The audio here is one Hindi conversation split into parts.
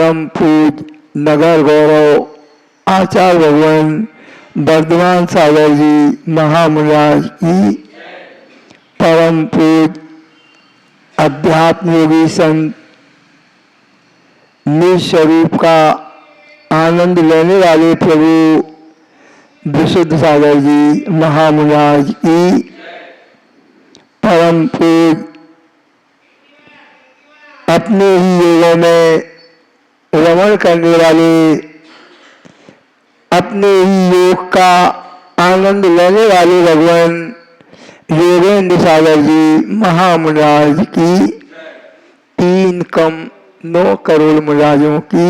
परम पूज नगर गौरव आचार्य भगवान वर्धमान सागर जी महामुराज की, परम पूज अध्यात्म योगी संत निज स्वरूप का आनंद लेने वाले प्रभु विशुद्ध सागर जी महामुराज की, परम पूज अपने ही योगों में रमण करने वाले, अपने ही योग का आनंद लेने वाले भगवान योगेंद्र सागर जी महामुराज की, 3 कम 9 करोड़ मुराजों की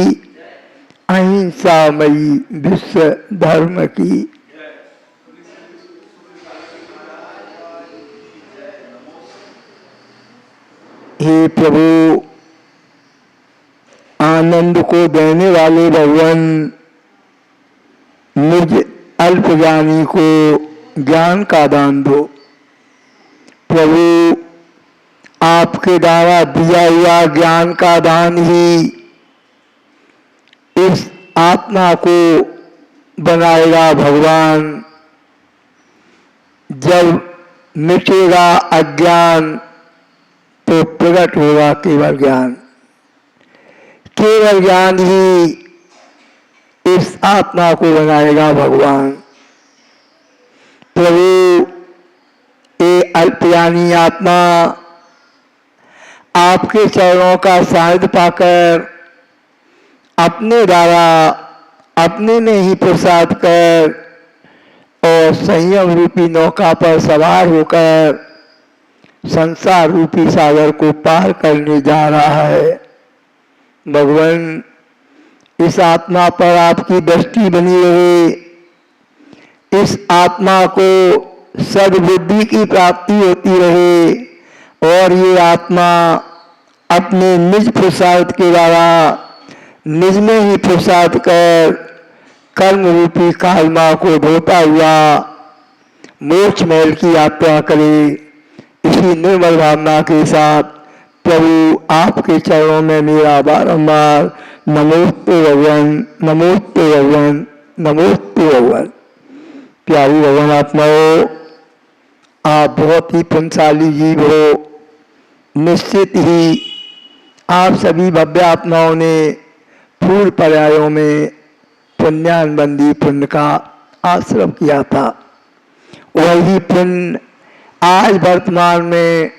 अहिंसामयी विश्व धर्म की। हे प्रभु, आनंद को देने वाले भगवान निज अल्पज्ञानी को ज्ञान का दान दो। प्रभु, आपके द्वारा दिया हुआ ज्ञान का दान ही इस आत्मा को बनाएगा भगवान। जब मिटेगा अज्ञान तो प्रकट होगा केवल ज्ञान। केवल ज्ञान ही इस आत्मा को बनाएगा भगवान। प्रभु, ये अल्पज्ञानी आत्मा आपके चरणों का सानिध्य पाकर अपने द्वारा अपने में ही प्रसाद कर और संयम रूपी नौका पर सवार होकर संसार रूपी सागर को पार करने जा रहा है। भगवान, इस आत्मा पर आपकी दृष्टि बनी रहे, इस आत्मा को सद्बुद्धि की प्राप्ति होती रहे और ये आत्मा अपने निज प्रसाद के द्वारा निज में ही प्रसाद कर कर्म रूपी कालमा को धोता हुआ मोक्ष महल की यात्रा करे। इसी निर्मल भावना के साथ प्रभु, आपके चरणों में मेरा बारंबार नमोस्तु भगवान, नमोस्तु भगवान, नमोस्तु भगवान। प्यारी भगवान आत्माओं, आप बहुत ही पुण्यशाली जीव हो। निश्चित ही आप सभी भव्य आत्माओं ने पूर्व पर्यायों में पुण्यानबंदी पुण्य का आश्रम किया था। वही पुण्य आज वर्तमान में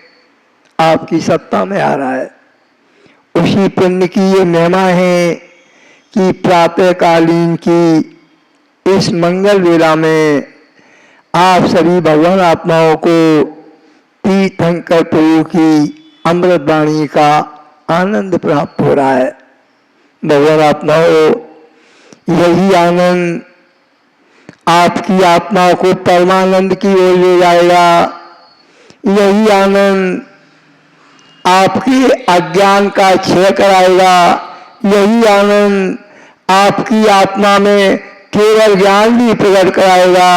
आपकी सत्ता में आ रहा है। उसी पुण्य की ये महिमा है कि प्रातःकालीन की इस मंगल वेला में आप सभी भगवान आत्माओं को तीर्थंकर प्रभु की अमृत वाणी का आनंद प्राप्त हो रहा है। भगवान आत्माओं, यही आनंद आपकी आत्मा को परमानंद की ओर ले जाएगा। यही आनंद आपके अज्ञान का क्षय कराएगा। यही आनंद आपकी आत्मा में केवल ज्ञान भी प्रकट कराएगा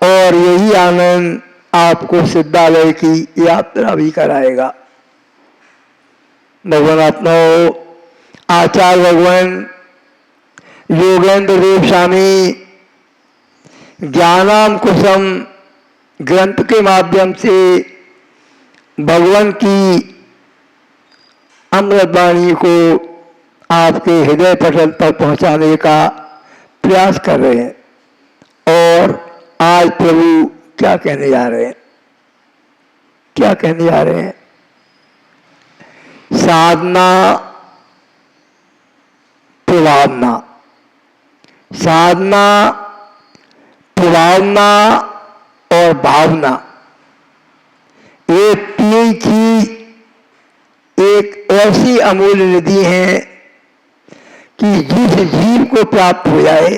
और यही आनंद आपको सिद्धालय की यात्रा भी कराएगा। भगवान आत्माओं, आचार्य भगवान योगेंद्र देव स्वामी ज्ञानाम कुसुम ग्रंथ के माध्यम से भगवान की अमृतवाणी को आपके हृदय पटल पर पहुंचाने का प्रयास कर रहे हैं। और आज प्रभु क्या कहने जा रहे हैं? क्या कहने जा रहे हैं? साधना प्रभावना, साधना प्रभावना और भावना, ये 3 चीज एक ऐसी अमूल्य निधि है कि जिस जीव को प्राप्त हो जाए,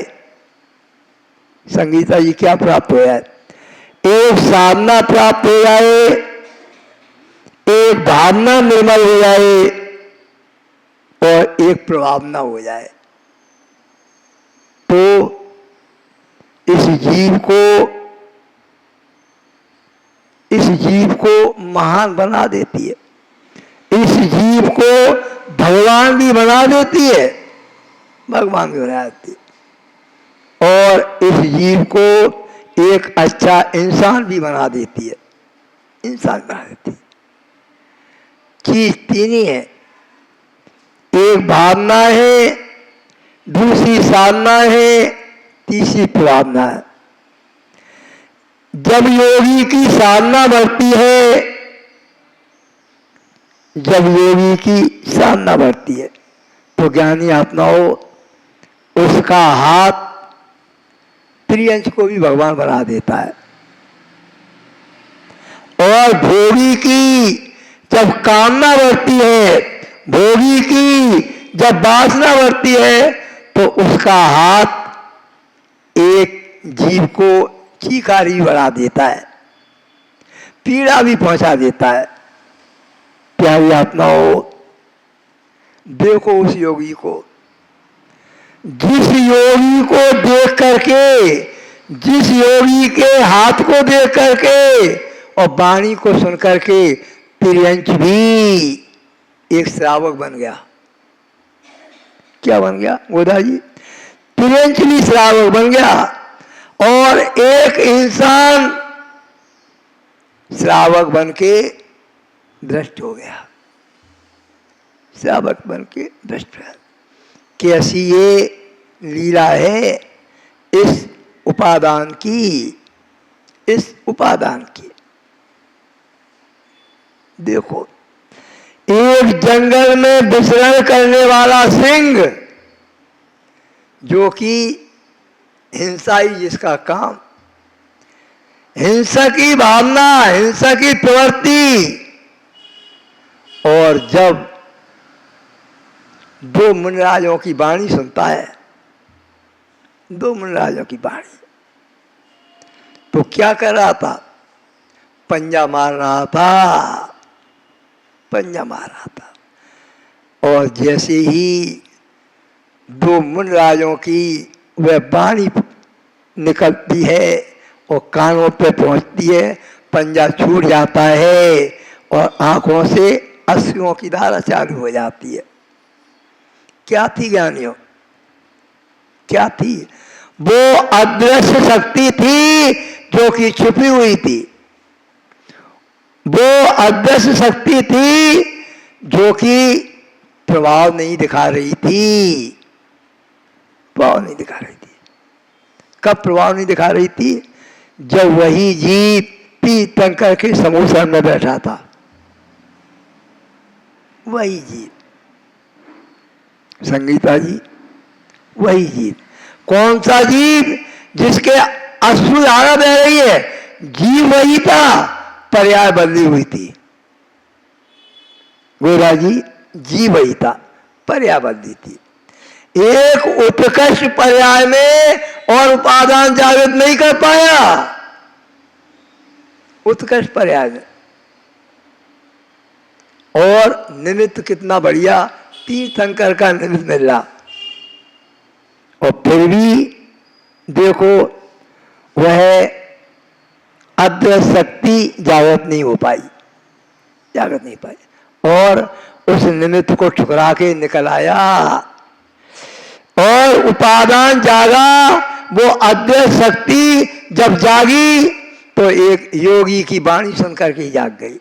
संगीता जी क्या प्राप्त हो जाए? एक साधना प्राप्त हो जाए, एक भावना निर्मल हो जाए और एक प्रभावना हो जाए, तो इस जीव को महान बना देती है। इस जीव को भगवान भी बना देती है भगवान भी बना देती है और इस जीव को एक अच्छा इंसान भी बना देती है, इंसान बना देती है। चीज तीन ही है, एक भावना है, दूसरी साधना है, तीसरी प्रार्थना है। जब योगी की साधना बढ़ती है, जब योगी की साधना बढ़ती है तो ज्ञानी आत्माओं उसका हाथ त्रियंश को भी भगवान बना देता है। और भोगी की जब कामना बढ़ती है, भोगी की जब वासना बढ़ती है तो उसका हाथ एक जीव को चीखारी बढ़ा देता है, पीड़ा भी पहुंचा देता है। प्यारी आत्माओं देखो उस योगी को, जिस योगी को देख करके, जिस योगी के हाथ को देख करके और वाणी को सुन करके त्रियंच भी एक श्रावक बन गया। क्या बन गया गोदा जी? त्रियंच भी श्रावक बन गया और एक इंसान श्रावक बन के भ्रष्ट हो गया, श्रावक बन के भ्रष्ट हो गया। कैसी ये लीला है इस उपादान की, इस उपादान की। देखो एक जंगल में विचरण करने वाला सिंह, जो कि हिंसा ही जिसका काम, हिंसा की भावना, हिंसा की प्रवृत्ति, और जब दो मुनिराजों की वाणी सुनता है, दो मुनिराजों की वाणी, तो क्या कर रहा था? पंजा मार रहा था, पंजा मार रहा था। और जैसे ही दो मुनिराजों की वह वाणी निकलती है और कानों पे पहुंचती है, पंजा छूट जाता है और आंखों से अश्रुओं की धारा चालू हो जाती है। क्या थी ज्ञानियों? क्या थी? वो अदृश्य शक्ति थी जो कि छुपी हुई थी, वो अदृश्य शक्ति थी जो कि प्रभाव नहीं दिखा रही थी, प्रभाव नहीं दिखा रही थी। कब प्रभाव नहीं दिखा रही थी? जब वही जीव तीर्थंकर के समोसा में बैठा था, वही जीव, संगीता जी, वही जीव। कौन सा जीव? जिसके अश्रु धारा बह रही है, जीव वही था, पर्याय बदली हुई थी। गोरा जी, जीव वही था, पर्याय बदली थी। एक उत्कृष्ट पर्याय में और उपादान जागृत नहीं कर पाया, उत्कृष्ट पर्याय में। और निमित्त कितना बढ़िया, तीर्थंकर का निमित्त मिल रहा, और फिर भी देखो वह अदृश्य शक्ति जागृत नहीं हो पाई, जागृत नहीं पाई, और उस निमित्त को ठुकरा के निकल आया और उपादान जागा। वो अदृश्य शक्ति जब जागी तो एक योगी की वाणी सुनकर के जाग गई,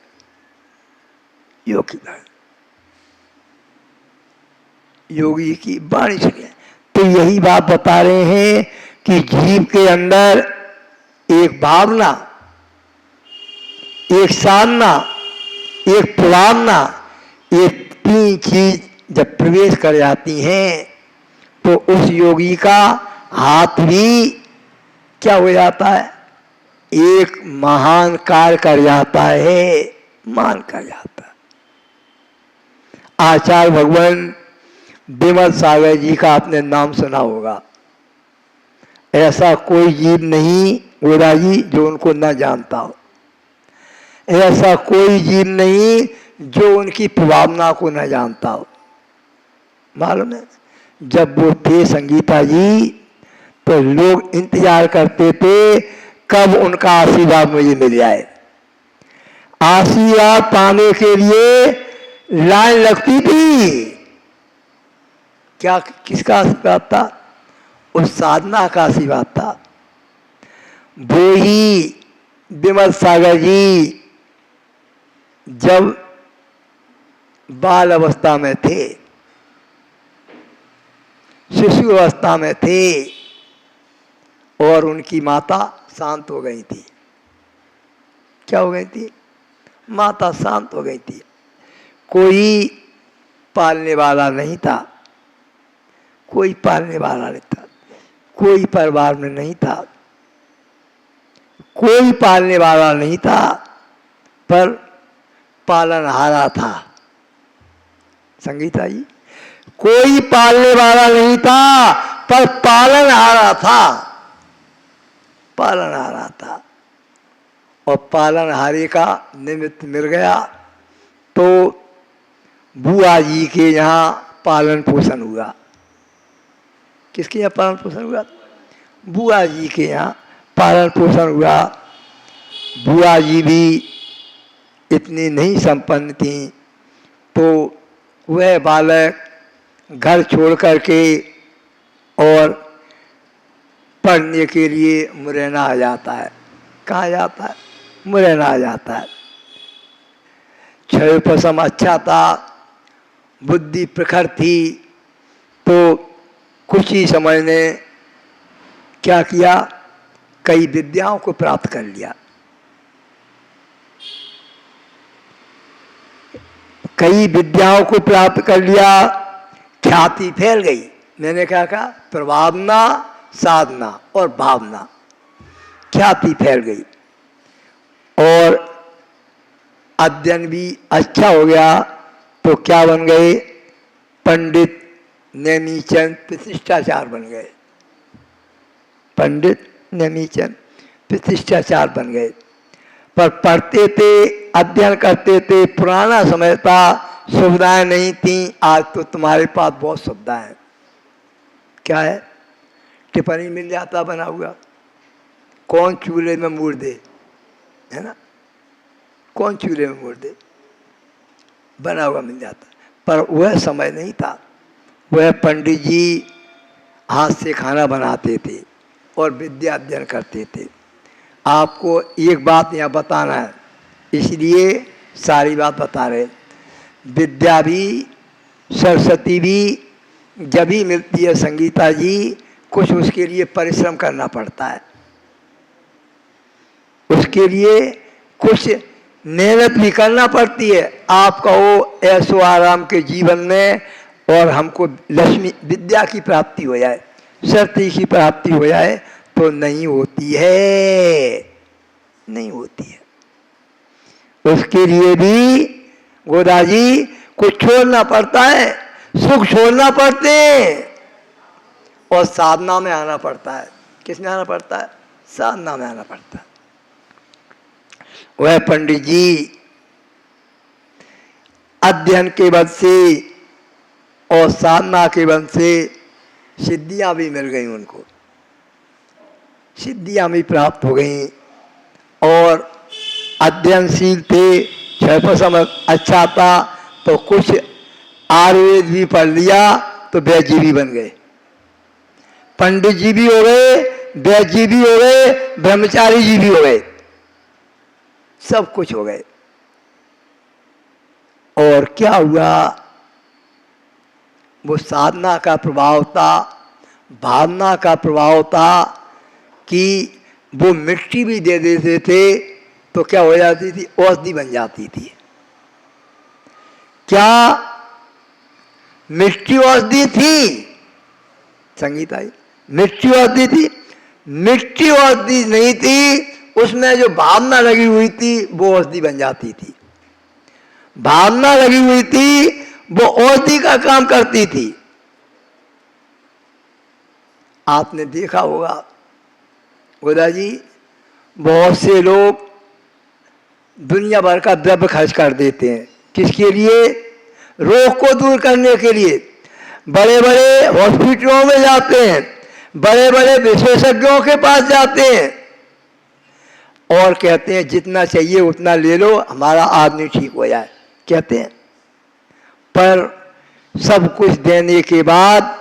योगी की वाणी सुनिए। तो यही बात बता रहे हैं कि जीव के अंदर एक भावना, एक साधना, एक प्रार्थना, ये तीन चीज जब प्रवेश कर जाती हैं तो उस योगी का हाथ भी क्या हो जाता है? एक महान कार्य कर जाता है, महान कर जाता है। आचार्य भगवान विमल सागर जी का आपने नाम सुना होगा। ऐसा कोई जीव नहीं गोरा जी जो उनको न जानता हो, ऐसा कोई जीव नहीं जो उनकी भावना को न जानता हो। मालूम है, जब वो थे संगीता जी तो लोग इंतजार करते थे कब उनका आशीर्वाद मुझे मिल जाए। आशीर्वाद पाने के लिए लाइन लगती थी, क्या किसका आशीर्वाद था? उस साधना का आशीर्वाद था। वो ही विमल सागर जी जब बाल अवस्था में थे, शिशु अवस्था में थे, और उनकी माता शांत हो गई थी। क्या हो गई थी? माता शांत हो गई थी। कोई पालने वाला नहीं था, कोई पालने वाला नहीं था, कोई परिवार में नहीं था, कोई पालने वाला नहीं था, पर पालनहारा था। संगीता जी, कोई पालने वाला नहीं था पर पालनहारा था, पालनहारा था। और पालनहारे का निमित्त मिल गया तो बुआ जी के यहाँ पालन पोषण हुआ। किसके यहाँ पालन पोषण हुआ? बुआ जी के यहाँ पालन पोषण हुआ। बुआ जी भी इतनी नहीं संपन्न थी, तो वह बालक घर छोड़ करके और पढ़ने के लिए मुरैना आ जाता है। कहाँ जाता है? मुरैना आ जाता है। छह पसम अच्छा था, बुद्धि प्रखर थी, तो कुछ ही समय ने क्या किया, कई विद्याओं को प्राप्त कर लिया। कई विद्याओं को प्राप्त कर लिया, ख्याति फैल गई। मैंने क्या कहा? प्रभावना, साधना और भावना, ख्याति फैल गई और अध्ययन भी अच्छा हो गया। तो क्या बन गए? पंडित नेमीचंद प्रतिष्ठाचार बन गए। पंडित नेमीचंद प्रतिष्ठाचार बन गए। पर पढ़ते थे, अध्ययन करते थे, पुराना समय था, सुविधाएं नहीं थी। आज तो तुम्हारे पास बहुत सुविधाएं। क्या है? टिप्पणी मिल जाता बना हुआ, कौन चूल्हे में मूड़ दे, है ना? कौन चूल्हे में मूड़ दे, बना हुआ मिल जाता। पर वह समय नहीं था। वह पंडित जी हाथ से खाना बनाते थे और विद्या अध्ययन करते थे। आपको एक बात यहाँ बताना है, इसलिए सारी बात बता रहे। विद्या भी, सरस्वती भी जब ही मिलती है संगीता जी, कुछ उसके लिए परिश्रम करना पड़ता है, उसके लिए कुछ मेहनत भी करना पड़ती है। आप कहो ऐसो आराम के जीवन में और हमको लक्ष्मी विद्या की प्राप्ति हो जाए, शक्ति की प्राप्ति हो जाए, तो नहीं होती है, नहीं होती है। उसके लिए भी गोदा जी कुछ छोड़ना पड़ता है, सुख छोड़ना पड़ते हैं और साधना में आना पड़ता है। किस में आना पड़ता है? साधना में आना पड़ता है। वह पंडित जी अध्ययन के बल से और साधना के बल से सिद्धियां भी मिल गई उनको, सिद्धियां भी प्राप्त हो गई और अध्ययनशील थे। छह समय अच्छा था तो कुछ आयुर्वेद भी पढ़ लिया तो वैद्य जी भी बन गए, पंडित जी भी हो गए, वैद्य जी भी हो गए, ब्रह्मचारी जी भी हो गए, सब कुछ हो गए। और क्या हुआ? वो साधना का प्रभाव था, भावना का प्रभाव था कि वो मिट्टी भी दे देते थे तो क्या हो जाती थी? औषधि बन जाती थी। क्या मिट्टी औषधि थी संगीता जी? मिट्टी औषधि थी? मिट्टी औषधि नहीं थी, उसमें जो भावना लगी हुई थी वो औषधि बन जाती थी। भावना लगी हुई थी वो औषधि का काम करती थी। आपने देखा होगा गोदा जी, बहुत से लोग दुनिया भर का द्रव्य खर्च कर देते हैं। किसके लिए? रोग को दूर करने के लिए। बड़े बड़े हॉस्पिटलों में जाते हैं, बड़े बड़े विशेषज्ञों के पास जाते हैं और कहते हैं जितना चाहिए उतना ले लो, हमारा आदमी ठीक हो जाए, कहते हैं। पर सब कुछ देने के बाद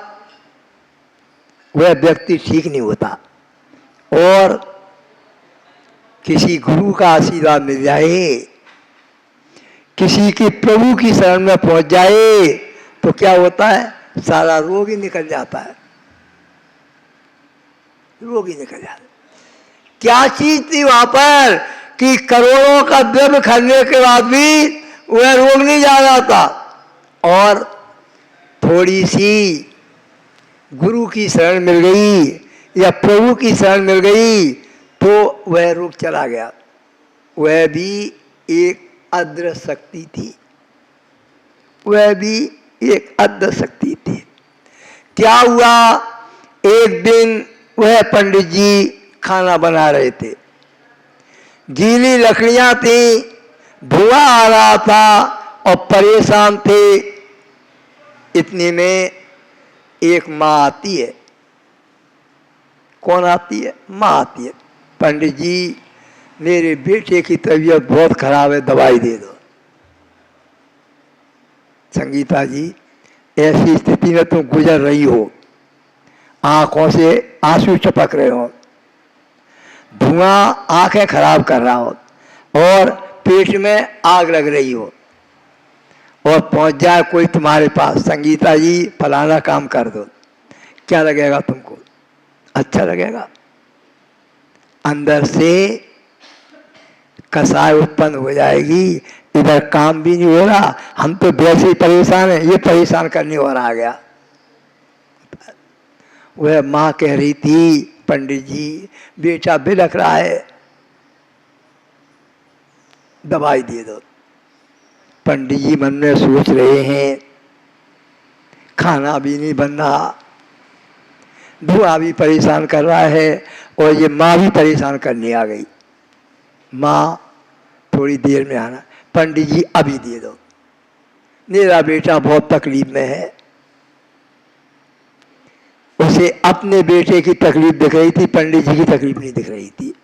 वह व्यक्ति ठीक नहीं होता, और किसी गुरु का आशीर्वाद मिल जाए, किसी की प्रभु की शरण में पहुंच जाए तो क्या होता है, सारा रोग ही निकल जाता है, रोग ही निकल जाता है। क्या चीज थी वहां पर कि करोड़ों का द्रव्य खरीदने के बाद भी वह रोग नहीं जा रहा था, और थोड़ी सी गुरु की शरण मिल गई या प्रभु की शरण मिल गई तो वह रोग चला गया। वह भी एक अदृश्य शक्ति थी, वह भी एक अदृश्य शक्ति थी। क्या हुआ, एक दिन वह पंडित जी खाना बना रहे थे, गीली लकड़ियां थी, धुआं आ रहा था और परेशान थे। इतने में एक माँ आती है। कौन आती है? माँ आती है। पंडित जी, मेरे बेटे की तबीयत बहुत खराब है, दवाई दे दो। संगीता जी, ऐसी स्थिति में तुम गुजर रही हो, आंखों से आंसू टपक रहे हो, धुआं आंखें खराब कर रहा हो और पेट में आग लग रही हो, और पहुंच जाए कोई तुम्हारे पास, संगीता जी फलाना काम कर दो, क्या लगेगा तुमको? अच्छा लगेगा? अंदर से कसाय उत्पन्न हो जाएगी, इधर काम भी नहीं हो रहा, हम तो वैसे ही परेशान हैं, ये परेशान करने और आ गया। वह माँ कह रही थी, पंडित जी बेटा बिलख रहा है, दवाई दे दो। पंडित जी मन में सोच रहे हैं, खाना भी नहीं बन रहा, धुआं भी परेशान कर रहा है, और ये माँ भी परेशान करने आ गई। माँ थोड़ी देर में आना, पंडित जी अभी दे दो, मेरा बेटा बहुत तकलीफ में है। उसे अपने बेटे की तकलीफ दिख रही थी, पंडित जी की तकलीफ नहीं दिख रही थी,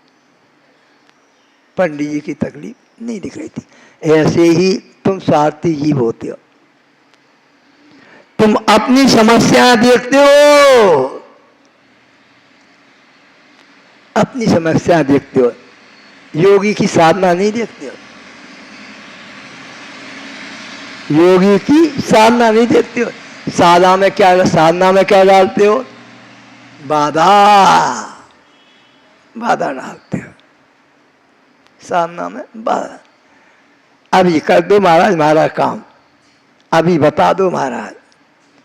पंडित जी की तकलीफ नहीं दिख रही थी। ऐसे ही तुम स्वार्थी जीव होते हो, तुम अपनी समस्या देखते हो, अपनी समस्या देखते हो, योगी की साधना नहीं देखते हो, योगी की साधना नहीं देखते हो। साधना में क्या डालते हो? बाधा, बाधा डालते हो साधना में, बाधा। अभी कर दो महाराज हमारा काम, अभी बता दो महाराज,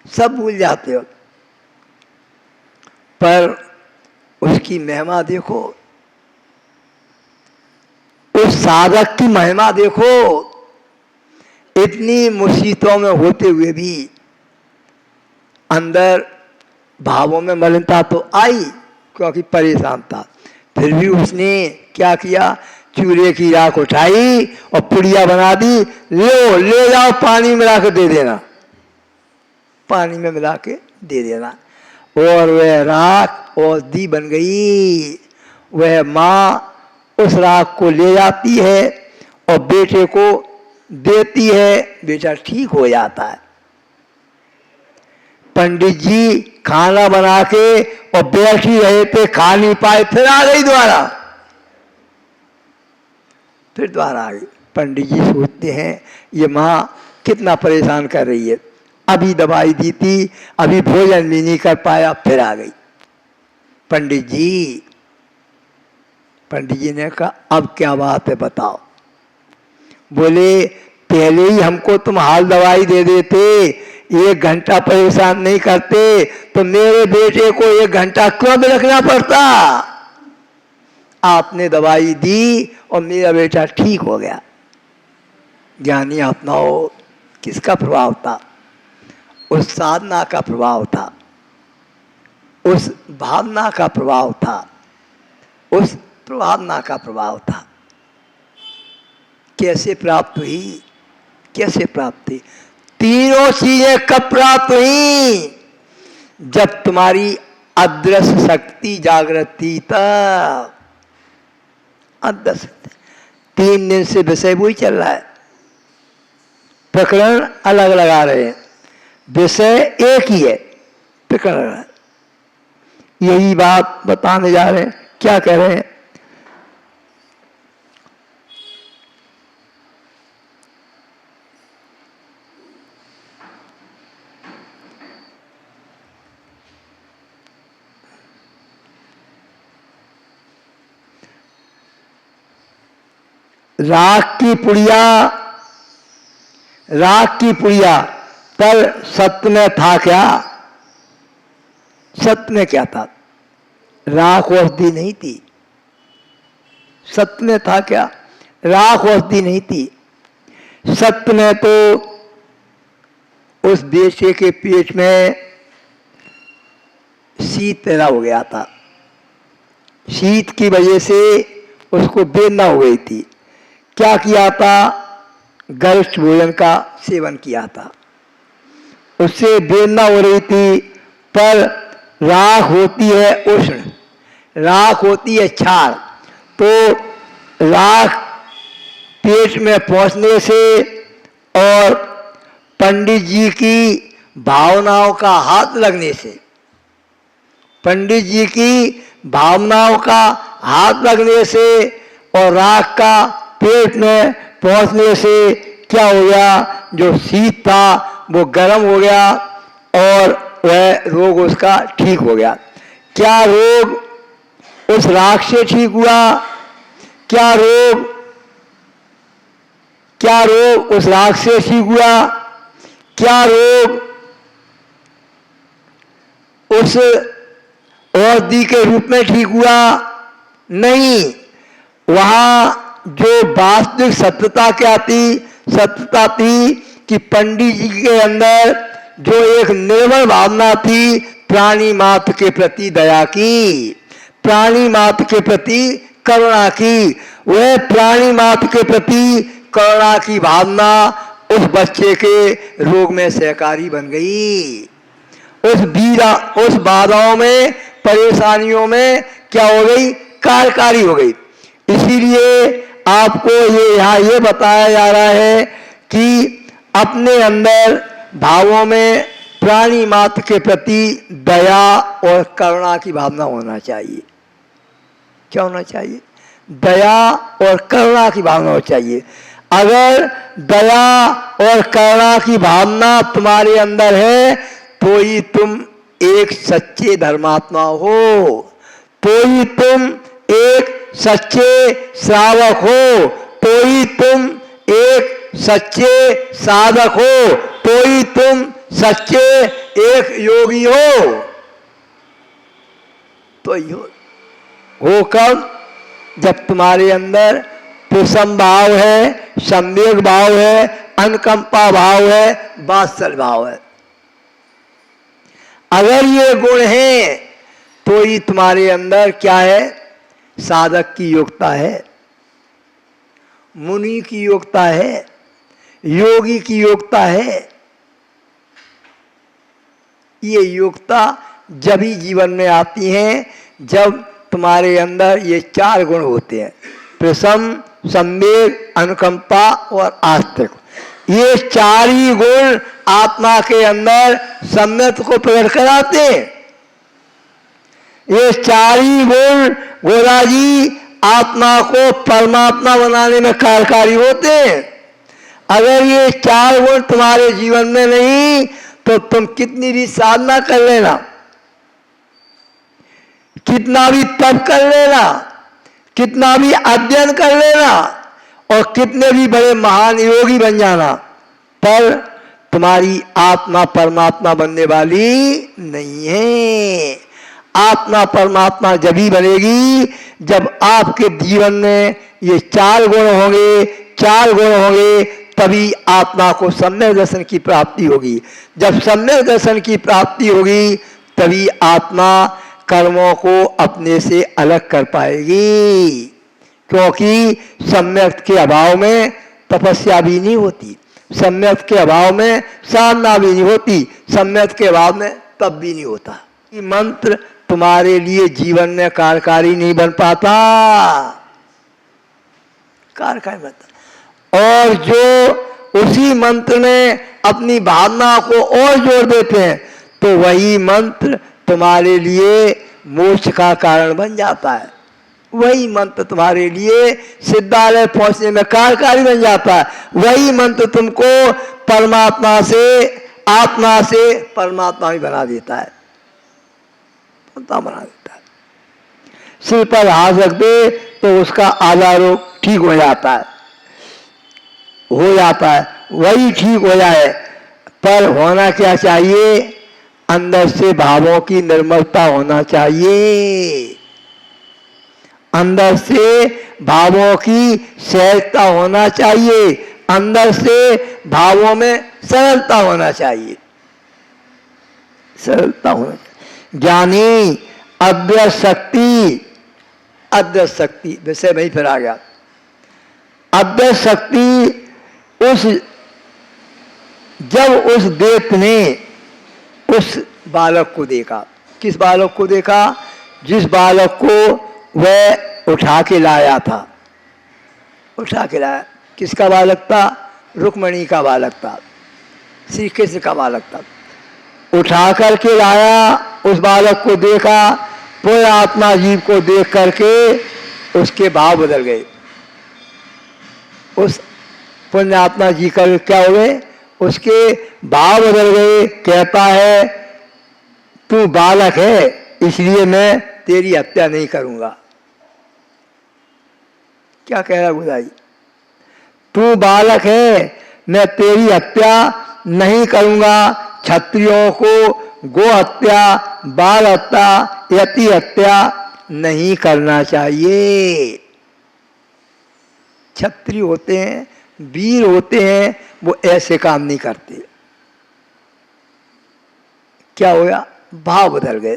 सब भूल जाते हो। पर उसकी महिमा देखो, उस साधक की महिमा देखो, इतनी मुसीबतों में होते हुए भी अंदर भावों में मलिनता तो आई, क्योंकि परेशान था, फिर भी उसने क्या किया, चूल्हे की राख उठाई और पुड़िया बना दी, ले जाओ पानी मिला के दे देना, पानी में मिला के दे देना। और वह राख औषधि बन गई। वह माँ उस राख को ले जाती है और बेटे को देती है, बेटा ठीक हो जाता है। पंडित जी खाना बना के और बैठी रहे थे, खा नहीं पाए, फिर आ गई दोबारा, फिर दोबारा आ गई। पंडित जी सोचते हैं ये माँ कितना परेशान कर रही है, अभी दवाई दी थी, अभी भोजन भी नहीं कर पाया, फिर आ गई। पंडित जी ने कहा अब क्या बात है बताओ। बोले पहले ही हमको तुम हाल दवाई दे देते, 1 घंटा परेशान नहीं करते, तो मेरे बेटे को 1 घंटा क्यों भी रखना पड़ता? आपने दवाई दी और मेरा बेटा ठीक हो गया। ज्ञानी अपनाओ, किसका प्रभाव था? उस साधना का प्रभाव था, उस भावना का प्रभाव था, उस भावना का प्रभाव था। कैसे प्राप्त हुई? कैसे प्राप्त हुई? तीनों चीजें कब प्राप्त हुई? जब तुम्हारी अदृश्य शक्ति जागृत थी तब। अदृश्य 3 दिन से विषय वही चल रहा है, प्रकरण अलग लगा रहे हैं, विषय एक ही है, प्रकरण है। यही बात बताने जा रहे हैं। क्या कह रहे हैं? राख की पुड़िया पर सत्य में था क्या? सत्य में क्या था? राख औषधि नहीं थी। सत्य में था क्या? राख औषधि नहीं थी। सत्य में तो उस बेचे के पेट में शीत पैदा हो गया था। शीत की वजह से उसको वेदना हो गई थी। क्या किया था? गरिष्ठ भोजन का सेवन किया था, उससे वेदना हो रही थी। पर राख होती है उष्ण, राख होती है क्षार। तो राख पेट में पहुंचने से और पंडित जी की भावनाओं का हाथ लगने से, पंडित जी की भावनाओं का हाथ लगने से और राख का पेट में पहुंचने से क्या हो गया? जो शीत था वो गर्म हो गया और वह रोग उसका ठीक हो गया। क्या रोग उस राख से ठीक हुआ? क्या रोग उस राख से ठीक हुआ? क्या रोग उस औषधि के रूप में ठीक हुआ? नहीं। वहां जो वास्तविक सत्यता क्या थी? सत्यता थी कि पंडित जी के अंदर जो एक निर्मल भावना थी प्राणी मात्र के प्रति दया की, प्राणी मात्र के प्रति करुणा की, वह प्राणी मात्र के प्रति करुणा की भावना उस बच्चे के रोग में सहकारी बन गई। उस बाधाओं में, परेशानियों में क्या हो गई? कार्यकारी हो गई। इसीलिए आपको यहाँ ये बताया जा रहा है कि अपने अंदर भावों में प्राणी मात्र के प्रति दया और करुणा की भावना होना चाहिए। क्या होना चाहिए? दया और करुणा की भावना होनी चाहिए। अगर दया और करुणा की भावना तुम्हारे अंदर है तो ही तुम एक सच्चे धर्मात्मा हो, तो ही तुम एक सच्चे श्रावक हो, तो ही तुम एक सच्चे साधक हो, तो ही तुम सच्चे एक योगी हो। तो हो कब? जब तुम्हारे अंदर प्रसन्न भाव है, संवेग भाव है, अनुकंपा भाव है, वात्सल भाव है। अगर ये गुण है तो ही तुम्हारे अंदर क्या है? साधक की योग्यता है, मुनि की योग्यता है, योगी की योग्यता है। ये योग्यता जब ही जीवन में आती हैं जब तुम्हारे अंदर ये चार गुण होते हैं, प्रसन्न, संवेग, अनुकंपा और आस्तिक। ये चार ही गुण आत्मा के अंदर सम्यक को प्रकट कराते हैं। ये चार ही गुण गोरा जी आत्मा को परमात्मा बनाने में कार्यकारी होते हैं। अगर ये चार गुण तुम्हारे जीवन में नहीं तो तुम कितनी भी साधना कर लेना, कितना भी तप कर लेना, कितना भी अध्ययन कर लेना और कितने भी बड़े महान योगी बन जाना, पर तुम्हारी आत्मा परमात्मा बनने वाली नहीं है। आत्मा परमात्मा जब ही बनेगी जब आपके जीवन में ये चार गुण होंगे, चार गुण होंगे, तभी आत्मा को सम्यक दर्शन की प्राप्ति होगी। जब सम्यक दर्शन की प्राप्ति होगी तभी आत्मा कर्मों को अपने से अलग कर पाएगी, क्योंकि सम्यक के अभाव में तपस्या भी नहीं होती, सम्यक के अभाव में साधना भी नहीं होती, सम्यक के अभाव में तप भी नहीं होता। ये मंत्र तुम्हारे लिए जीवन में कार्यकारी नहीं बन पाता, कार्यकारी बनता। और जो उसी मंत्र में अपनी भावना को और जोड़ देते हैं तो वही मंत्र तुम्हारे लिए मोक्ष का कारण बन जाता है। वही मंत्र तुम्हारे लिए सिद्धालय पहुंचने में कार्यकारी बन जाता है। वही मंत्र तुमको परमात्मा से, आत्मा से परमात्मा भी बना देता है, बना देता है। सिर पर हाथ रख दे तो उसका आधा रोग ठीक हो जाता है, वही ठीक हो जाए। पर होना क्या चाहिए? अंदर से भावों की निर्मलता होना चाहिए, अंदर से भावों की सहजता होना चाहिए, अंदर से भावों में सरलता होना चाहिए, सरलता होना चाहिए। ज्ञानी अद्वैत शक्ति, अद्वैत शक्ति विषय वहीं पर आ गया। अद्वैत शक्ति जब उस देव ने उस बालक को देखा, किस बालक को देखा? जिस बालक को वह उठा के लाया था, उठा के लाया। किसका बालक था? रुक्मणी का बालक था, श्री कृष्ण का बालक था। उठा करके लाया, उस बालक को देखा, पूरे आत्मा जीव को देख करके उसके भाव बदल गए। उस पुण्य आत्मा जी का क्या हुए? उसके भाव बदल गए। कहता है तू बालक है इसलिए मैं तेरी हत्या नहीं करूंगा। क्या कह रहा गुदाई? तू बालक है, मैं तेरी हत्या नहीं करूंगा। क्षत्रियों को गो हत्या, बाल हत्या, यति हत्या नहीं करना चाहिए। क्षत्रिय होते हैं, वीर होते हैं, वो ऐसे काम नहीं करते। क्या होया? भाव बदल गए।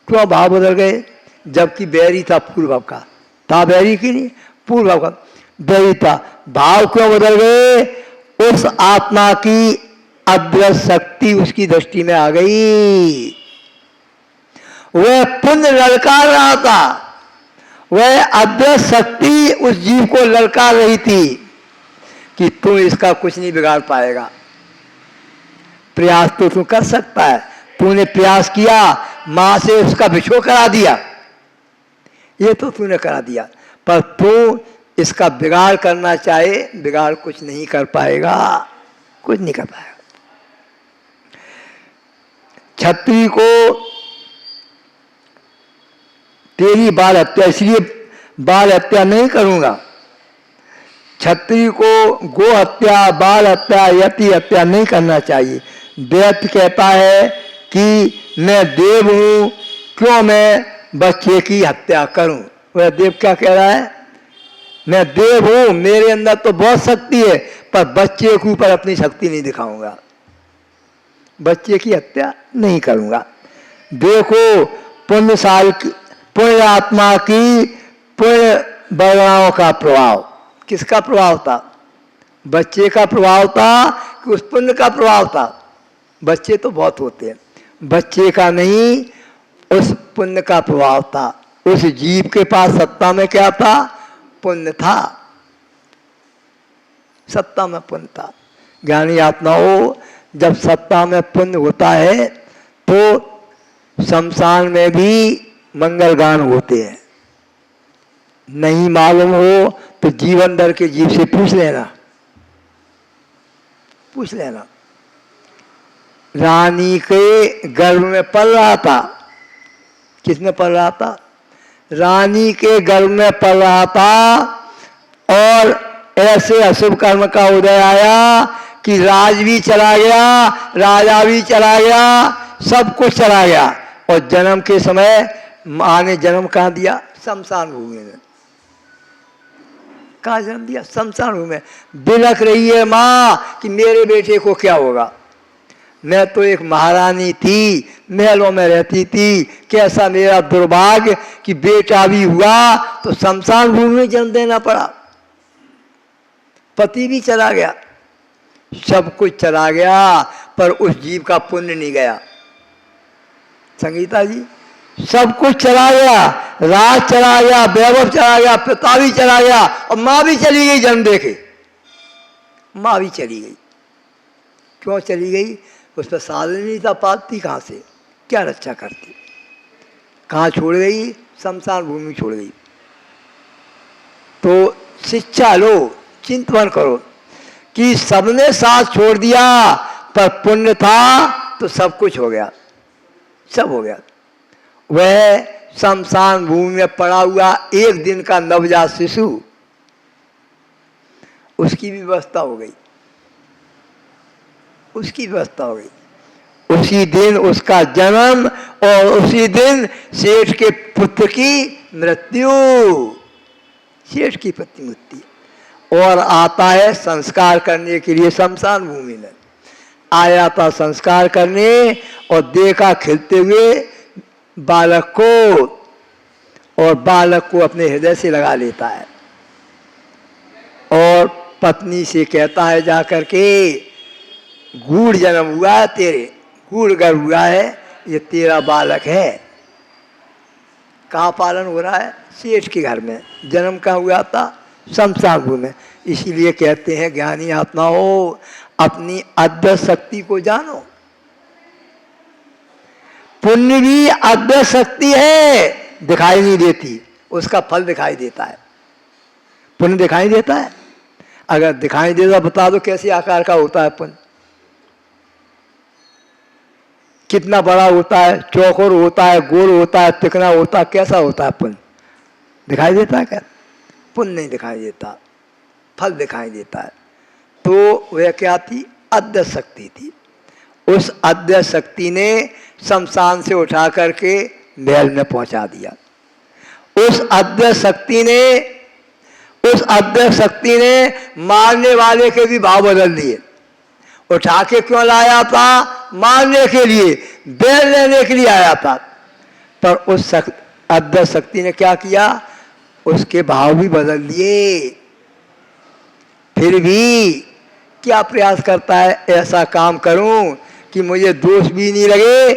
क्यों भाव बदल गए? जबकि बैरी था पूर्व का, था बैरी की नहीं, पूर्व का बैरी था। भाव क्यों बदल गए? उस आत्मा की अद्वैत शक्ति उसकी दृष्टि में आ गई। वह पुण्य ललकार रहा था, वह अद्वैत शक्ति उस जीव को ललकार रही थी कि तू इसका कुछ नहीं बिगाड़ पाएगा। प्रयास तो तू कर सकता है, तूने प्रयास किया, मां से उसका विछोह करा दिया, ये तो तूने करा दिया, पर तू इसका बिगाड़ करना चाहे, बिगाड़ कुछ नहीं कर पाएगा, कुछ नहीं कर पाएगा। क्षत्रिय को तेरी बाल हत्या, इसलिए बाल हत्या नहीं करूंगा। क्षत्रिय को गो हत्या, बाल हत्या, यति हत्या नहीं करना चाहिए। दैत्य कहता है कि मैं देव हूं, क्यों मैं बच्चे की हत्या करूं? वह देव क्या कह रहा है? मैं देव हूं, मेरे अंदर तो बहुत शक्ति है, पर बच्चे के ऊपर अपनी शक्ति नहीं दिखाऊंगा, बच्चे की हत्या नहीं करूंगा। देखो पुण्यशाली, पुण्य आत्मा की पुण्य वर्णाओं का प्रभाव, किसका प्रभाव था? बच्चे का प्रभाव था कि उस पुण्य का प्रभाव था? बच्चे तो बहुत होते हैं, बच्चे का नहीं, उस पुण्य का प्रभाव था। उस जीव के पास सत्ता में क्या था? पुण्य था, सत्ता में पुण्य था। ज्ञानी आत्माओं, जब सत्ता में पुण्य होता है तो शमशान में भी मंगल गान होते हैं। नहीं मालूम हो तो जीवन दर के जीव से पूछ लेना, पूछ लेना। रानी के गर्भ में पल रहा था, किसमें पल रहा था? रानी के गर्भ में पल रहा था, और ऐसे अशुभ कर्म का उदय आया कि राज भी चला गया, राजा भी चला गया, सब कुछ चला गया। और जन्म के समय माँ ने जन्म कहाँ दिया? शमशान भूमि में। कहाँ जन्म दिया? शमशान भूमि में। बिलख रही है माँ कि मेरे बेटे को क्या होगा। मैं तो एक महारानी थी, महलों में रहती थी, कैसा मेरा दुर्भाग्य कि बेटा भी हुआ तो शमशान भूमि में जन्म देना पड़ा। पति भी चला गया, सब कुछ चला गया, पर उस जीव का पुण्य नहीं गया। संगीता जी, सब कुछ चला गया, राज चला गया, वैभव चला गया, पिता भी चला गया, और माँ भी चली गई जन्म देके। माँ भी चली गई। क्यों चली गई? उस पर साधन नहीं था, पालती कहाँ से, क्या रक्षा करती? कहाँ छोड़ गई? शमशान भूमि छोड़ गई। तो शिक्षा लो, चिंतन करो कि सबने साथ छोड़ दिया, पर पुण्य था तो सब कुछ हो गया, सब हो गया। वह शमशान भूमि में पड़ा हुआ एक दिन का नवजात शिशु, उसकी भी व्यवस्था हो गई, उसकी व्यवस्था हो गई। उसी दिन उसका जन्म और उसी दिन सेठ के पुत्र की मृत्यु, सेठ की पत्नी मृत्यु। और आता है संस्कार करने के लिए शमशान भूमि में, आया था संस्कार करने और देखा खिलते हुए बालक को, और बालक को अपने हृदय से लगा लेता है और पत्नी से कहता है जाकर के, गूढ़ जन्म हुआ है तेरे, गूढ़ गर्भ हुआ है, ये तेरा बालक है। कहाँ पालन हो रहा है? सेठ के घर में। जन्म कहाँ हुआ था? शमशान भूमि में। इसीलिए कहते हैं ज्ञानी आत्मा हो, अपनी अद्भुत शक्ति को जानो। पुण्य भी अद्भुत शक्ति है, दिखाई नहीं देती, उसका फल दिखाई देता है। पुण्य दिखाई देता है? अगर दिखाई देता बता दो कैसे आकार का होता है पुण्य? कितना बड़ा होता है, चौकोर होता है, गोल होता है, तिकना होता है, कैसा होता है पुण्य? दिखाई देता है क्या? पुण्य नहीं दिखाई देता, फल दिखाई देता है। तो वह क्या थी? अद्भुत शक्ति थी। उस अद्भुत शक्ति ने शमशान से उठा करके महल में पहुंचा दिया। उस अद्भुत शक्ति ने मारने वाले के भी भाव बदल दिए। उठा के क्यों लाया था? मारने के लिए, बैल लेने के लिए आया था। पर उस अद्भुत शक्ति ने क्या किया? उसके भाव भी बदल दिए। फिर भी क्या प्रयास करता है? ऐसा काम करूं कि मुझे दोष भी नहीं लगे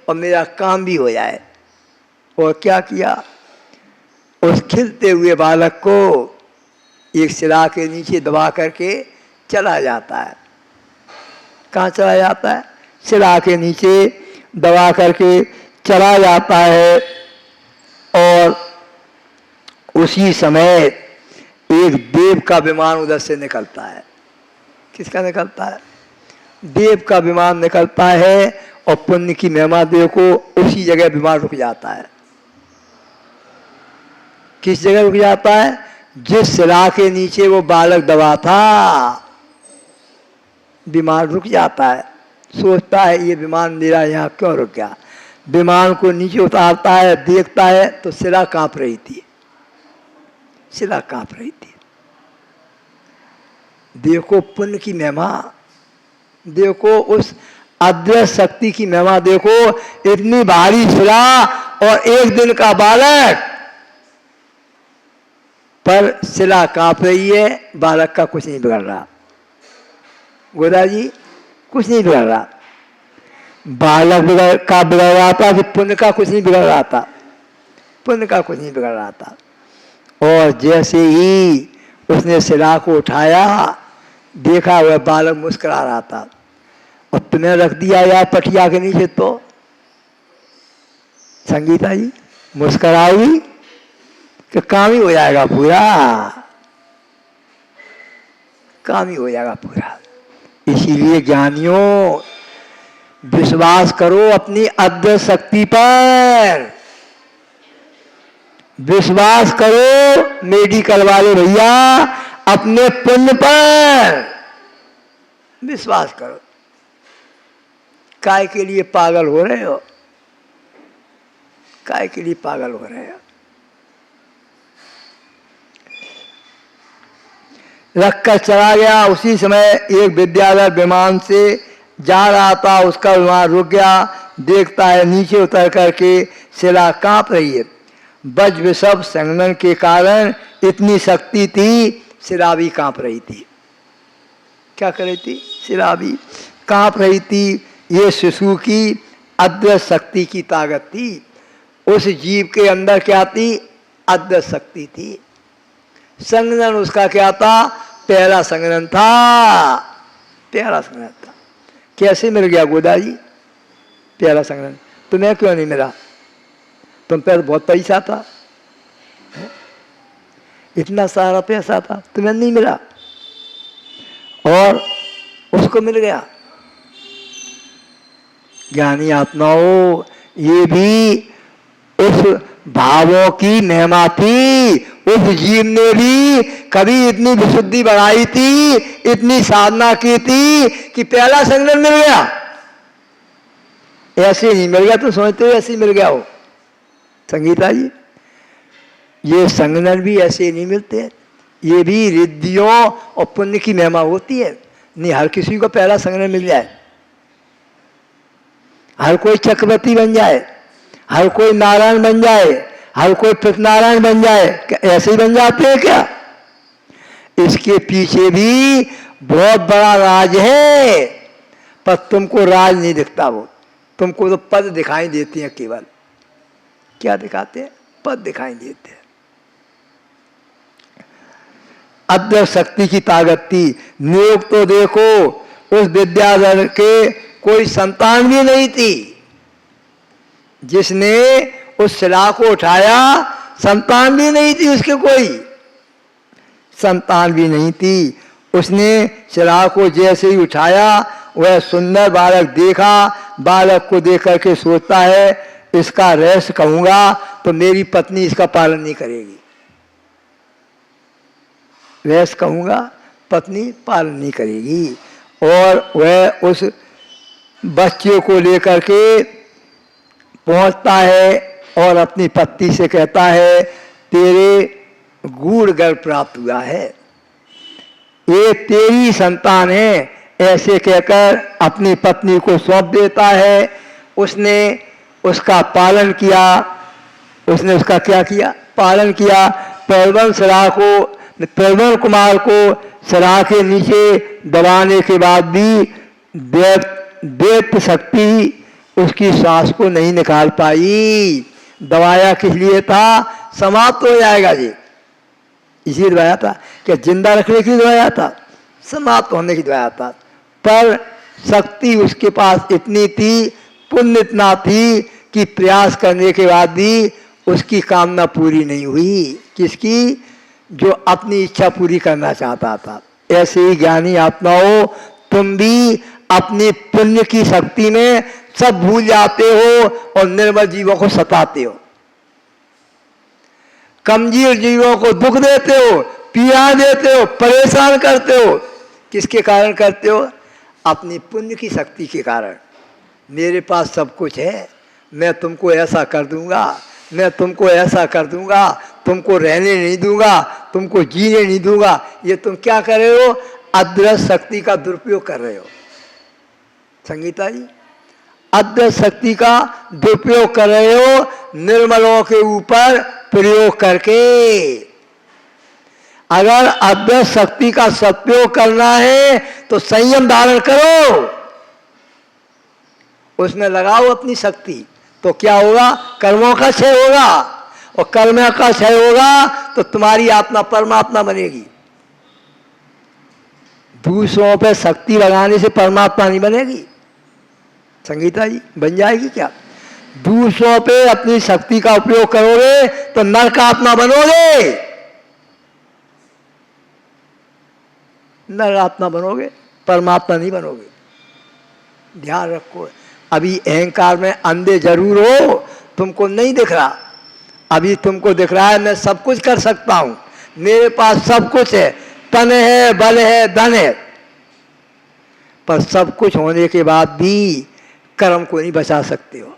और मेरा काम भी हो जाए। और क्या किया? उस खिलते हुए बालक को एक शिला के नीचे दबा करके चला जाता है। कहाँ चला जाता है? शिला के नीचे दबा करके चला जाता है। और उसी समय एक देव का विमान उधर से निकलता है। किसका निकलता है? देव का विमान निकलता है। और पुण्य की महिमा देव को उसी जगह विमान रुक जाता है। किस जगह रुक जाता है? जिस शिला के नीचे वो बालक दबा था, विमान रुक जाता है। सोचता है ये विमान मेरा यहाँ क्यों रुक गया? विमान को नीचे उतारता है, देखता है तो शिला कांप रही थी, शिला कांप रही थी। देखो पुण्य की महिमा, देखो उस अद्भुत शक्ति की महिमा, देखो इतनी भारी शिला और एक दिन का बालक, पर शिला कांप रही है, बालक का कुछ नहीं बिगड़ रहा। गोदा जी कुछ नहीं बिगड़ रहा। बालक का बिगड़ रहा था कि पुण्य का कुछ नहीं बिगड़ रहा था? पुण्य का कुछ नहीं बिगड़ रहा था। और जैसे ही उसने शिला को उठाया, देखा वह बालक मुस्कुरा रहा था। और तुम्हें रख दिया यार पटिया के नीचे, तो संगीता जी मुस्कुराई कि काम ही हो जाएगा पूरा, काम ही हो जाएगा पूरा। इसीलिए ज्ञानियों, विश्वास करो अपनी अद्भुत शक्ति पर, विश्वास करो मेडिकल वाले भैया अपने पुण्य पर विश्वास करो। काय के लिए पागल हो रहे हो? काय के लिए पागल हो रहे हो? रखकर चला गया। उसी समय एक विद्याधर विमान से जा रहा था, उसका विमान रुक गया। देखता है नीचे उतर करके शिला कांप रही है। वज्र विषभ संघनन के कारण इतनी शक्ति थी, शिला भी कांप रही थी। क्या कर रही थी? शिला भी कांप रही थी। ये शिशु की अद्भुत शक्ति की ताकत थी। उस जीव के अंदर क्या थी? अद्भुत शक्ति थी। संघनन उसका क्या था? पहला संग्रहण था, पहला संग्रहण था। कैसे मिल गया गोदा जी पहला संग्रहण? तुम्हें क्यों नहीं मिला? तुम पे तो बहुत पैसा था, इतना सारा पैसा था, तुम्हें नहीं मिला और उसको मिल गया। ज्ञानी आत्माओं, ये भी उस भावों की महिमा थी। उस जीव ने भी कभी इतनी विशुद्धि बढ़ाई थी, इतनी साधना की थी कि पहला संग्रहण मिल गया। ऐसे नहीं मिल गया तो समझते हो ऐसे ही मिल गया हो। संगीता जी, ये संग्रहण भी ऐसे नहीं मिलते, ये भी रिद्धियों और पुण्य की महिमा होती है। नहीं हर किसी को पहला संग्रहण मिल जाए, हर कोई चक्रवर्ती बन जाए, हर कोई नारायण बन जाए, हर कोई पृथनारायण बन जाए, ऐसे ही बन जाते हैं क्या? इसके पीछे भी बहुत बड़ा राज है, पर तुमको राज नहीं दिखता। वो तुमको तो पद दिखाई देती हैं केवल। क्या दिखाते हैं? पद दिखाई देते हैं। अद्वैत शक्ति की ताकत थी। नियोग तो देखो, उस विद्याधर के कोई संतान भी नहीं थी। जिसने उस शिला को उठाया, संतान भी नहीं थी उसके, कोई संतान भी नहीं थी। उसने शिला को जैसे ही उठाया, वह सुंदर बालक देखा। बालक को देख करके सोचता है, इसका रहस्य कहूंगा तो मेरी पत्नी इसका पालन नहीं करेगी। रहस्य कहूंगा, पत्नी पालन नहीं करेगी। और वह उस बच्चे को लेकर के पहुंचता है और अपनी पत्नी से कहता है, तेरे गूढ़ गर्भ प्राप्त हुआ है, ये तेरी संतान है। ऐसे कहकर अपनी पत्नी को सौंप देता है। उसने उसका पालन किया। उसने उसका क्या किया? पालन किया। प्रबल कुमार को सरा के नीचे दबाने के बाद भी दैत्य शक्ति उसकी सांस को नहीं निकाल पाई। दबाया किस लिए था? समाप्त हो जाएगा जी, इसी दबाया था। क्या जिंदा रखने की दबाया था? समाप्त होने की दबाया था। पर शक्ति उसके पास इतनी थी, पुण्य इतना थी कि प्रयास करने के बाद भी उसकी कामना पूरी नहीं हुई। किसकी? जो अपनी इच्छा पूरी करना चाहता था। ऐसे ही ज्ञानी आत्माओं, तुम भी अपनी पुण्य की शक्ति में सब भूल जाते हो और निर्मल जीवों को सताते हो, कमजोर जीवों को दुख देते हो, पीड़ा देते हो, परेशान करते हो। किसके कारण करते हो? अपनी पुण्य की शक्ति के कारण। मेरे पास सब कुछ है, मैं तुमको ऐसा कर दूंगा, मैं तुमको ऐसा कर दूंगा, तुमको रहने नहीं दूंगा, तुमको जीने नहीं दूंगा। ये तुम क्या कर रहे हो? अदृश्य शक्ति का दुरुपयोग कर रहे हो। संगीता जी, अदृश्य शक्ति का दुरुपयोग कर रहे हो, निर्मलों के ऊपर प्रयोग करके। अगर अदृश्य शक्ति का सदुपयोग करना है तो संयम धारण करो, उसमें लगाओ अपनी शक्ति, तो क्या होगा? कर्मों का क्षय होगा, और कर्म का क्षय होगा तो तुम्हारी आत्मा परमात्मा बनेगी। दूसरों पे शक्ति लगाने से परमात्मा नहीं बनेगी। संगीता जी, बन जाएगी क्या? दूसरों पे अपनी शक्ति का उपयोग करोगे तो नरक आत्मा बनोगे, नर आत्मा बनोगे, परमात्मा नहीं बनोगे। ध्यान रखो। अभी अहंकार में अंधे जरूर हो, तुमको नहीं दिख रहा। अभी तुमको दिख रहा है मैं सब कुछ कर सकता हूं, मेरे पास सब कुछ है, तन है, बल है, धन है। पर सब कुछ होने के बाद भी कर्म को नहीं बचा सकते हो।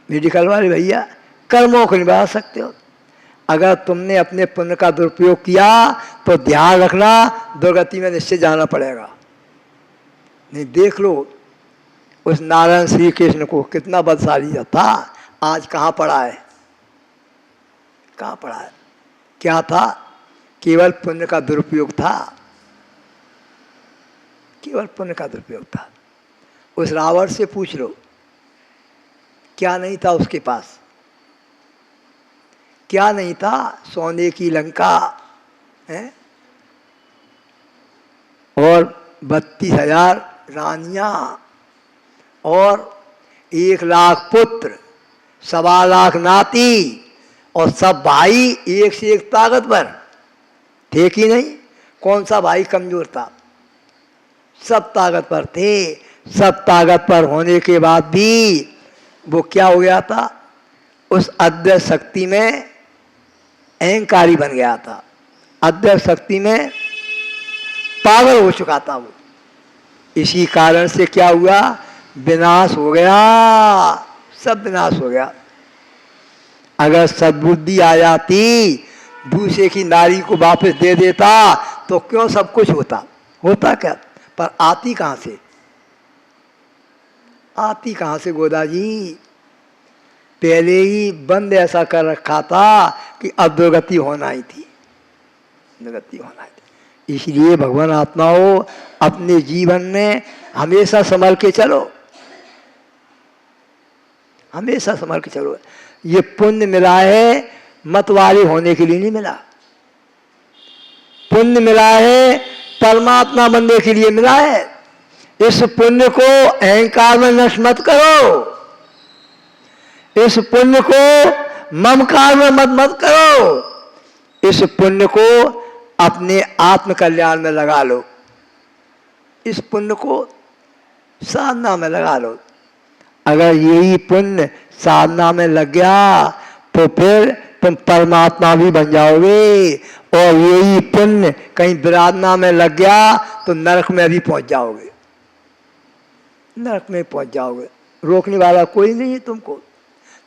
मेडिकल वाले भैया, कर्मों को नहीं बचा सकते हो। अगर तुमने अपने पुण्य का दुरुपयोग किया तो ध्यान रखना, दुर्गति में निश्चय जाना पड़ेगा। नहीं, देख लो उस नारायण श्री कृष्ण को, कितना बलशाली था, आज कहाँ पड़ा है? कहाँ पड़ा है? क्या था? केवल पुण्य का दुरुपयोग था, केवल पुण्य का दुरुपयोग था। उस रावण से पूछ लो, क्या नहीं था उसके पास? क्या नहीं था? सोने की लंका है और 32,000 रानियां और 1,00,000 पुत्र, 1,25,00,000 नाती और सब भाई एक से एक ताकतवर थे कि नहीं? कौन सा भाई कमजोर था? सब ताकतवर थे। सब ताकतवर होने के बाद भी वो क्या हो गया था? उस अद्वैत शक्ति में अहंकारी बन गया था। अद्वैत शक्ति में पागल हो चुका था वो। इसी कारण से क्या हुआ? विनाश हो गया, सब विनाश हो गया। अगर सद्बुद्धि आ जाती, दूसरे की नारी को वापस दे देता तो क्यों सब कुछ होता? होता क्या? पर आती कहाँ से? आती कहाँ से गोदा जी? पहले ही बंद ऐसा कर रखा था कि अब दुर्गति होना ही थी, दुर्गति होना ही थी। इसलिए भगवान आत्माओं, अपने जीवन में हमेशा संभल के चलो, हमेशा संभल के चलो। ये पुण्य मिला है मतवाले होने के लिए नहीं मिला। पुण्य मिला है परमात्मा बनने के लिए मिला है। इस पुण्य को अहंकार में नष्ट मत करो, इस पुण्य को ममकार में मत करो, इस पुण्य को अपने आत्म कल्याण में लगा लो, इस पुण्य को साधना में लगा लो। अगर यही पुण्य साधना में लग गया तो फिर तुम परमात्मा भी बन जाओगे, और यही पुण्य कहीं विराधना में लग गया तो नरक में भी पहुंच जाओगे, नरक में पहुंच जाओगे। रोकने वाला कोई नहीं है तुमको।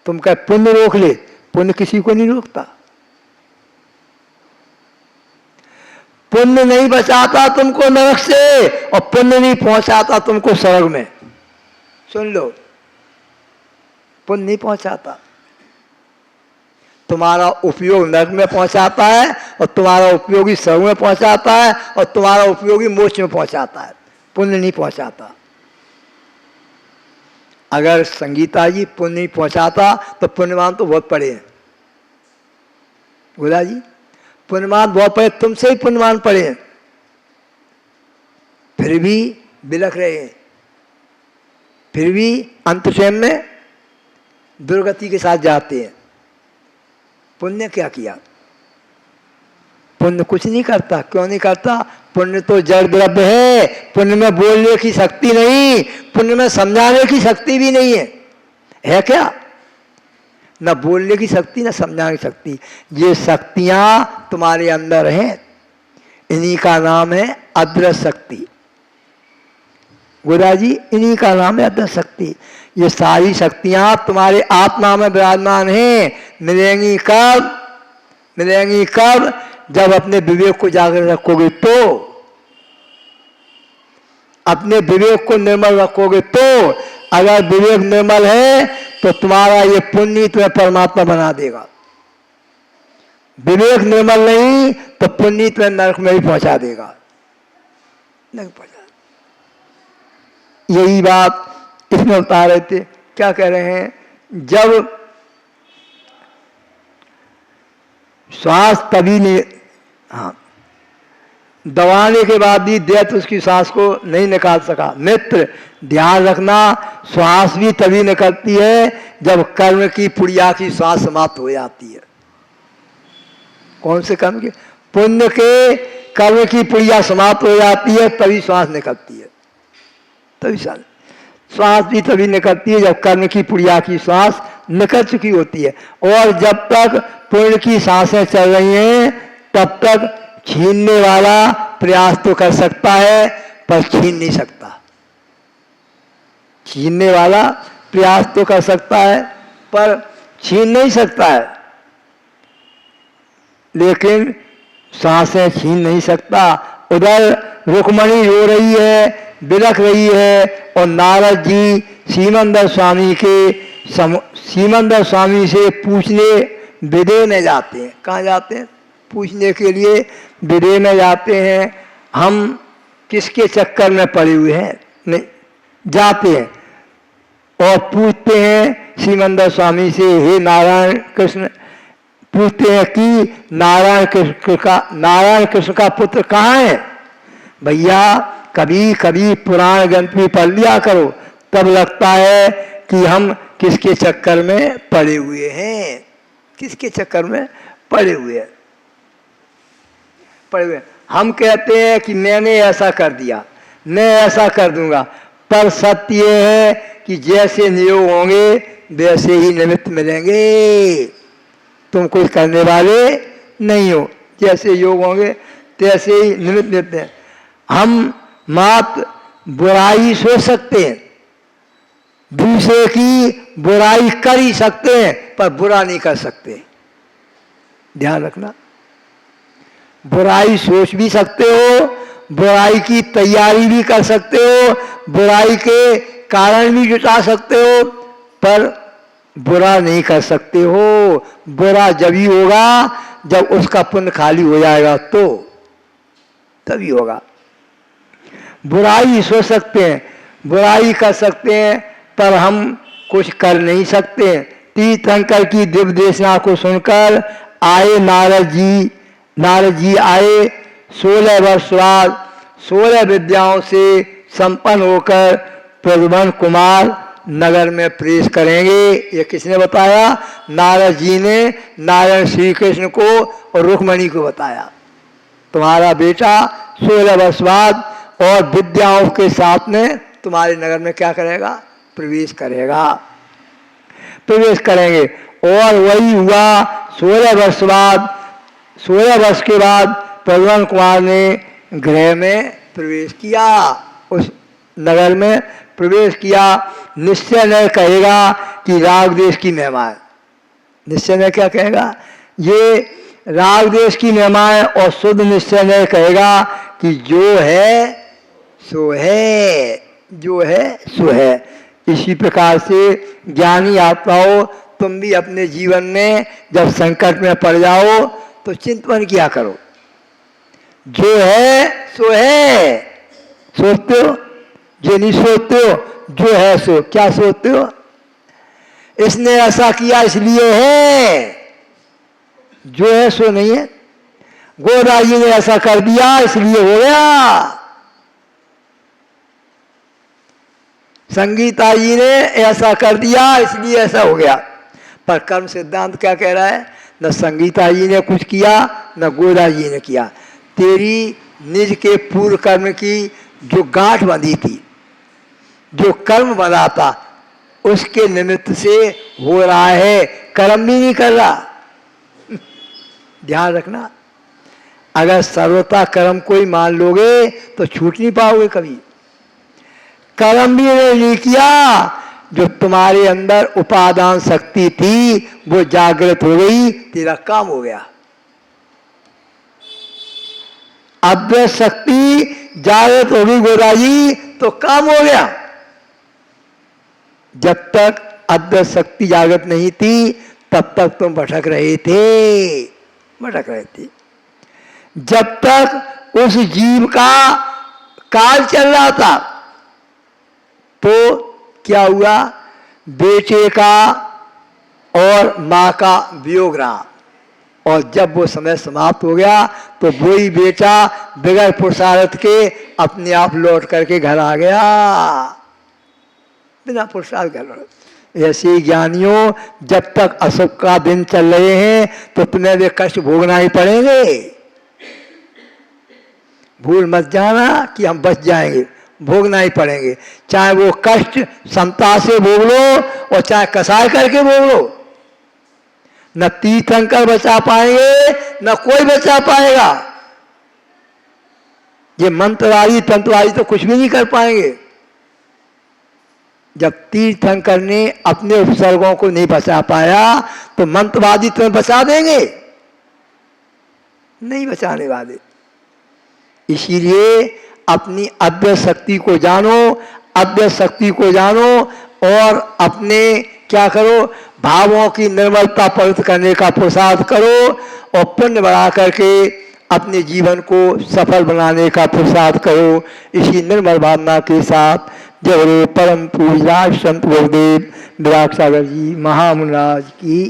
तुम कह पुण्य रोक ले, पुण्य किसी को नहीं रोकता। पुण्य नहीं बचाता तुमको नरक से, और पुण्य नहीं पहुंचाता तुमको स्वर्ग में। सुन लो, पुण्य नहीं पहुंचाता। तुम्हारा उपयोग नरक में पहुंचाता है, और तुम्हारा उपयोगी स्वर्ग में पहुंचाता है, और तुम्हारा उपयोगी मोक्ष में पहुंचाता है। पुण्य नहीं पहुंचाता। अगर संगीता जी पुण्य नहीं पहुंचाता तो पुण्यवान तो बहुत पड़े हैं। गोदा जी, पुण्यवान बहुत पड़े, तुमसे ही पुण्यवान पड़े हैं, फिर भी बिलख रहे हैं, फिर भी अंतशयन में दुर्गति के साथ जाते हैं। पुण्य क्या किया? पुण्य कुछ नहीं करता। क्यों नहीं करता? पुण्य तो जड़ द्रव्य है। पुण्य में बोलने की शक्ति नहीं, पुण्य में समझाने की शक्ति भी नहीं है क्या? न बोलने की शक्ति, न समझाने की शक्ति। ये शक्तियां तुम्हारे अंदर हैं, इन्हीं का नाम है अदृश्य शक्ति। गोदा जी, इन्हीं का नाम है अदृश्य शक्ति। ये सारी शक्तियां तुम्हारे आत्मा में विराजमान हैं। मिलेंगी कब? मिलेंगी कब? जब अपने विवेक को जागृत रखोगे तो, अपने विवेक को निर्मल रखोगे तो। अगर विवेक निर्मल है तो तुम्हारा ये पुण्य तुम्हें परमात्मा बना देगा। विवेक निर्मल नहीं तो पुण्य तुम्हें नरक में भी पहुंचा देगा, नहीं पहुंचा। यही बात इसमें बता रहे थे। क्या कह रहे हैं? जब श्वास तभी नहीं, हाँ, दबाने के बाद भी दैत्य उसकी सांस को नहीं निकाल सका। मित्र, ध्यान रखना, श्वास भी तभी निकलती है जब कर्म की पुड़िया की श्वास समाप्त हो जाती है। कौन से कर्म के? पुण्य के कर्म की पुड़िया समाप्त हो जाती है, तभी श्वास निकलती है। तभी श्वास भी तभी निकलती है जब कर्म की पुड़िया की श्वास निकल चुकी होती है। और जब तक पुण्य की सांसें चल रही हैं तब तक छीनने वाला प्रयास तो कर सकता है पर छीन नहीं सकता। छीनने वाला प्रयास तो कर सकता है पर छीन नहीं सकता है, लेकिन सांसें छीन नहीं सकता। उधर रुक्मणी रो रही है, बिलख रही है, और नारद जी सीमंदर स्वामी से पूछने विदेह में जाते हैं। कहाँ जाते हैं? पूछने के लिए विदेह में जाते हैं। हम किसके चक्कर में पड़े हुए हैं? नहीं, जाते हैं और पूछते हैं सीमंदर स्वामी से, हे नारायण कृष्ण, पूछते हैं कि नारायण कृष्ण का पुत्र कहाँ है। भैया कभी कभी पुराण ग्रंथ भी पढ़ लिया करो, तब लगता है कि हम किसके चक्कर में पड़े हुए हैं, किसके चक्कर में पड़े हुए हम कहते हैं कि मैंने ऐसा कर दिया, मैं ऐसा कर दूंगा, पर सत्य ये है कि जैसे नियोग होंगे वैसे ही निमित्त मिलेंगे। तुम कुछ करने वाले नहीं हो, जैसे योग होंगे तैसे ही निमित्त मिलते हैं। हम मात्र बुराई सोच सकते हैं, दूसरे की बुराई कर ही सकते हैं, पर बुरा नहीं कर सकते। ध्यान रखना, बुराई सोच भी सकते हो, बुराई की तैयारी भी कर सकते हो, बुराई के कारण भी जुटा सकते हो, पर बुरा नहीं कर सकते हो। बुरा जब ही होगा जब उसका पुण्य खाली हो जाएगा, तो तभी होगा। बुराई सोच सकते हैं, बुराई कर सकते हैं, पर हम कुछ कर नहीं सकते। तीर्थंकर की दिव्य देशना को सुनकर आए नारद जी आए 16 वर्ष बाद 16 विद्याओं से संपन्न होकर प्रद्युम्न कुमार नगर में प्रवेश करेंगे। ये किसने बताया? नारद जी ने नारायण श्री कृष्ण को और रुक्मणी को बताया। तुम्हारा बेटा 16 वर्ष बाद और विद्याओं के साथ में तुम्हारे नगर में क्या करेगा? प्रवेश करेगा, प्रवेश करेंगे। और वही हुआ 16 वर्ष बाद, 16 वर्ष के बाद प्रद्युम्न कुमार ने गृह में प्रवेश किया, उस नगर में प्रवेश किया। निश्चय न कहेगा कि राग देश की महिमा है, निश्चय न क्या कहेगा? ये राग देश की महिमा है। और शुद्ध निश्चय न कहेगा कि जो है सो है, जो है सो है। इसी प्रकार से ज्ञानी आत्माओं, तुम भी अपने जीवन में जब संकट में पड़ जाओ तो चिंतन किया करो, जो है सो है। सोचते हो? जो नहीं सोचते हो, जो है सो, क्या सोचते हो? इसने ऐसा किया इसलिए है, जो है सो नहीं है। गोदा जी ने ऐसा कर दिया इसलिए हो गया, संगीता जी ने ऐसा कर दिया इसलिए ऐसा हो गया। पर कर्म सिद्धांत क्या कह रहा है? न संगीता जी ने कुछ किया, न गोदा जी ने किया। तेरी निज के पूर्व कर्म की जो गांठ बंधी थी, जो कर्म बंधा था, उसके निमित्त से हो रहा है, कर्म भी नहीं कर रहा। ध्यान रखना, अगर सर्वथा कर्म को ही मान लोगे तो छूट नहीं पाओगे कभी। कर्म भी नहीं किया, जो तुम्हारे अंदर उपादान शक्ति थी वो जागृत हो गई, तेरा काम हो गया। अद्वैत शक्ति जागृत होगी गोदाई तो काम हो गया। जब तक अद्वैत शक्ति जागृत नहीं थी तब तक तुम भटक रहे थे, भटक रहे थे। जब तक उस जीव का काल चल रहा था तो क्या हुआ? बेटे का और माँ का वियोग रहा, और जब वो समय समाप्त हो गया तो वही बेटा बगैर पुरुषार्थ के अपने आप लौट करके घर आ गया, बिना पुरुषार्थ घर लौट। ऐसे ज्ञानियों, जब तक अशुभ का दिन चल रहे हैं तो तुम्हें वे कष्ट भोगना ही पड़ेंगे। भूल मत जाना कि हम बच जाएंगे, भोगना ही पड़ेंगे। चाहे वो कष्ट समता से भोग लो और चाहे कसाय करके भोग लो। न तीर्थंकर बचा पाएंगे, न कोई बचा पाएगा। ये मंत्रवादी तंत्रवादी तो कुछ भी नहीं कर पाएंगे। जब तीर्थंकर ने अपने उपसर्गों को नहीं बचा पाया तो मंत्रवादी तुम्हें बचा देंगे? नहीं बचाने वाले। इसीलिए अपनी अद्वैत शक्ति को जानो, अद्वैत शक्ति को जानो और अपने क्या करो? भावों की निर्मलता पवित्र करने का पुरुषार्थ करो और पुण्य बढ़ा करके अपने जीवन को सफल बनाने का पुरुषार्थ करो। इसी निर्मल भावना के साथ जय परम पूज्य संत गुरुदेव विराग सागर जी महामुनि राज की